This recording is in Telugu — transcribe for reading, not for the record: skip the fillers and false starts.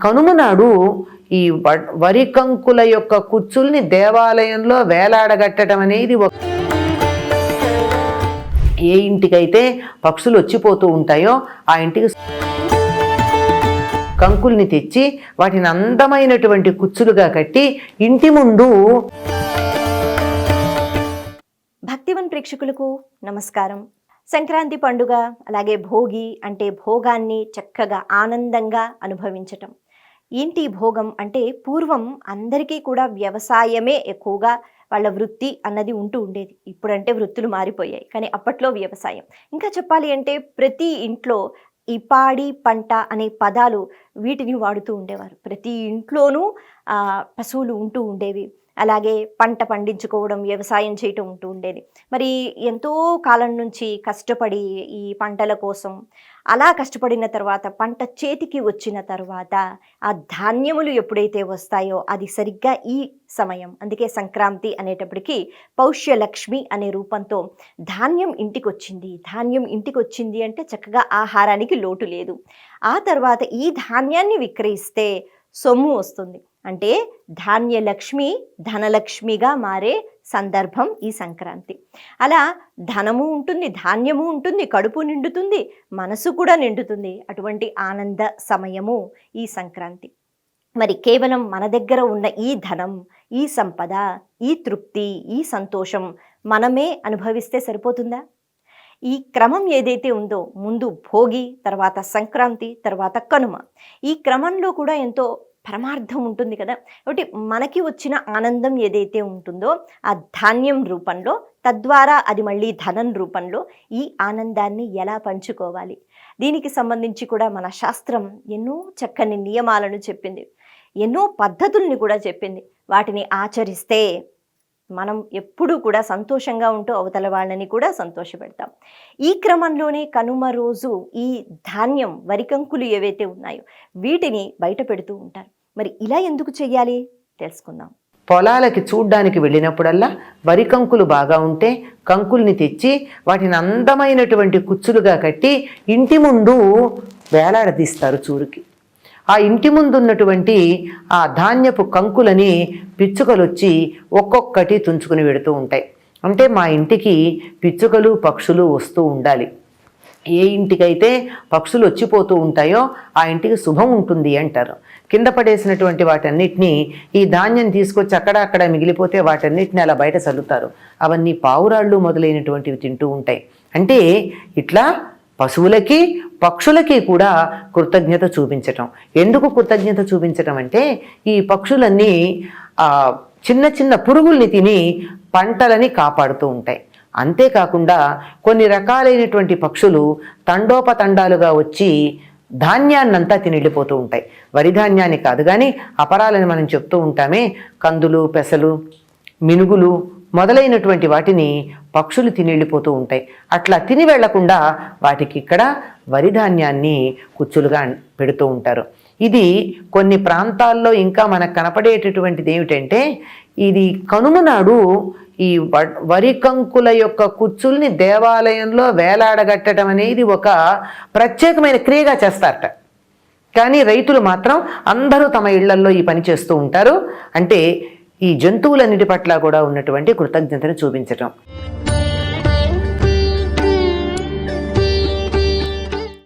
కనుమ నాడు ఈ వరి కంకుల యొక్క కుచ్చుల్ని దేవాలయంలో వేలాడగట్టడం అనేది ఏ ఇంటికైతే పక్షులు వచ్చిపోతూ ఉంటాయో ఆ ఇంటికి కంకుల్ని తెచ్చి వాటిని అందమైనటువంటి కుచ్చులుగా కట్టి ఇంటి ముందు. భక్తివన్ ప్రేక్షకులకు నమస్కారం. సంక్రాంతి పండుగ, అలాగే భోగి అంటే భోగాన్ని చక్కగా ఆనందంగా అనుభవించటం. ఏంటి భోగం అంటే పూర్వం అందరికీ కూడా వ్యవసాయమే ఎక్కువగా వాళ్ళ వృత్తి అన్నది ఉంటూ ఉండేది. ఇప్పుడంటే వృత్తులు మారిపోయాయి, కానీ అప్పట్లో వ్యవసాయం. ఇంకా చెప్పాలి అంటే ప్రతి ఇంట్లో ఈ పాడి పంట అనే పదాలు వీటిని వాడుతూ ఉండేవారు. ప్రతి ఇంట్లోనూ పశువులు ఉంటూ ఉండేవి. అలాగే పంట పండించుకోవడం, వ్యవసాయం చేయటం ఉంటూ ఉండేది. మరి ఎంతో కాలం నుంచి కష్టపడి ఈ పంటల కోసం అలా కష్టపడిన తర్వాత పంట చేతికి వచ్చిన తర్వాత ఆ ధాన్యములు ఎప్పుడైతే వస్తాయో అది సరిగ్గా ఈ సమయం. అందుకే సంక్రాంతి అనేటప్పటికీ పౌష్యలక్ష్మి అనే రూపంతో ధాన్యం ఇంటికి వచ్చింది. ధాన్యం ఇంటికి వచ్చింది అంటే చక్కగా ఆహారానికి లోటు లేదు. ఆ తర్వాత ఈ ధాన్యాన్ని విక్రయిస్తే సొమ్ము వస్తుంది. అంటే ధాన్యలక్ష్మి ధనలక్ష్మిగా మారే సందర్భం ఈ సంక్రాంతి. అలా ధనము ఉంటుంది, ధాన్యము ఉంటుంది, కడుపు నిండుతుంది, మనసు కూడా నిండుతుంది. అటువంటి ఆనంద సమయము ఈ సంక్రాంతి. మరి కేవలం మన దగ్గర ఉన్న ఈ ధనం, ఈ సంపద, ఈ తృప్తి, ఈ సంతోషం మనమే అనుభవిస్తే సరిపోతుందా? ఈ క్రమం ఏదైతే ఉందో, ముందు భోగి, తర్వాత సంక్రాంతి, తర్వాత కనుమ, ఈ క్రమంలో కూడా ఎంతో పరమార్థం ఉంటుంది కదా. కాబట్టి మనకి వచ్చిన ఆనందం ఏదైతే ఉంటుందో ఆ ధాన్యం రూపంలో, తద్వారా అది మళ్ళీ ధనం రూపంలో ఈ ఆనందాన్ని ఎలా పంచుకోవాలి, దీనికి సంబంధించి కూడా మన శాస్త్రం ఎన్నో చక్కని నియమాలను చెప్పింది, ఎన్నో పద్ధతుల్ని కూడా చెప్పింది. వాటిని ఆచరిస్తే మనం ఎప్పుడూ కూడా సంతోషంగా ఉంటూ అవతల వాళ్ళని కూడా సంతోషపెడతాం. ఈ క్రమంలోనే కనుమ రోజు ఈ ధాన్యం, వరికంకులు ఏవైతే ఉన్నాయో వీటిని బయట పెడుతూ ఉంటారు. మరి ఇలా ఎందుకు చెయ్యాలి తెలుసుకుందాం. పొలాలకి చూడ్డానికి వెళ్ళినప్పుడల్లా వరి కంకులు బాగా ఉంటే కంకుల్ని తెచ్చి వాటిని అందమైనటువంటి కుచ్చులుగా కట్టి ఇంటి ముందు వేలాడదీస్తారు చూరుకి. ఆ ఇంటి ముందు ఉన్నటువంటి ఆ ధాన్యపు కంకులని పిచ్చుకలు వచ్చి ఒక్కొక్కటి తుంచుకుని పెడుతూ ఉంటాయి. అంటే మా ఇంటికి పిచ్చుకలు పక్షులు వస్తూ ఉండాలి. ఏ ఇంటికైతే పక్షులు వచ్చిపోతూ ఉంటాయో ఆ ఇంటికి శుభం ఉంటుంది అంటారు. కింద పడేసినటువంటి వాటన్నిటినీ ఈ ధాన్యం తీసుకొచ్చి అక్కడ మిగిలిపోతే వాటన్నిటిని అలా బయట చల్లుతారు. అవన్నీ పావురాళ్ళు మొదలైనటువంటివి తింటూ ఉంటాయి. అంటే ఇట్లా పశువులకి పక్షులకి కూడా కృతజ్ఞత చూపించటం. ఎందుకు కృతజ్ఞత చూపించటం అంటే ఈ పక్షులన్నీ చిన్న చిన్న పురుగుల్ని తిని పంటలని కాపాడుతూ ఉంటాయి. అంతేకాకుండా కొన్ని రకాలైనటువంటి పక్షులు తండోపతండాలుగా వచ్చి ధాన్యాన్నంతా తిని వెళ్ళిపోతూ ఉంటాయి. వరి ధాన్యాన్ని కాదు కానీ అపరాలని మనం చెప్తూ ఉంటామే, కందులు, పెసలు, మినుగులు మొదలైనటువంటి వాటిని పక్షులు తిని వెళ్ళిపోతూ ఉంటాయి. అట్లా తిని వెళ్లకుండా వాటికి ఇక్కడ వరి ధాన్యాన్ని కుచ్చులుగా పెడుతూ ఉంటారు. ఇది కొన్ని ప్రాంతాల్లో ఇంకా మనకు కనపడేటటువంటిది ఏమిటంటే, ఇది కనుమ నాడు ఈ వరి కంకుల యొక్క కుచ్చుల్ని దేవాలయంలో వేలాడగట్టడం అనేది ఒక ప్రత్యేకమైన క్రియగా చేస్తారట. కానీ రైతులు మాత్రం అందరూ తమ ఇళ్లల్లో ఈ పని చేస్తూ ఉంటారు. అంటే ఈ జంతువులన్నిటి పట్ల కూడా ఉన్నటువంటి కృతజ్ఞతను చూపించటం.